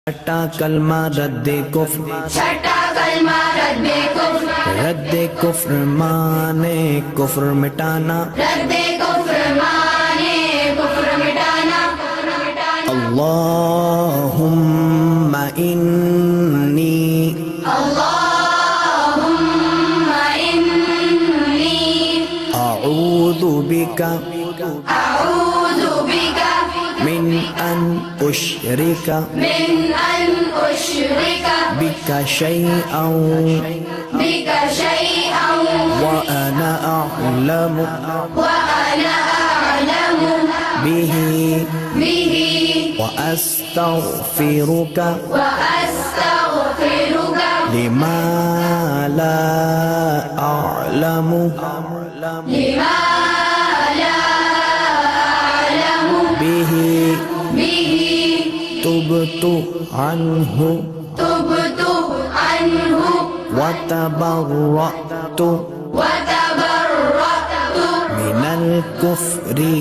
छठा कलमा रद्दे कुफ्र, छठा कलमा रद्दे कुफ्र, रद्दे कुफ्र माने कुफ्र मिटाना, रद्दे कुफ्र माने कुफ्र मिटाना। अल्लाहुम्मा इन्नी अल्लाहुम्मा इन्नी अऊज़ु बिका अऊज़ु बिका मिन अन उश्रिका मिन अन उश्रिका बिका शैअन बिका शैअन व अना अअलमु व अना अअलमु बिही बिही व अस्तगफिरुका व अस्तगफिरुका लिमा ला अअलमु लिमा ला अअलमु बिही बिही तुबतु अन्हु तुबतु अन्हु व तबर्रअतु व तबर्रअतु मिनल कुफ्रि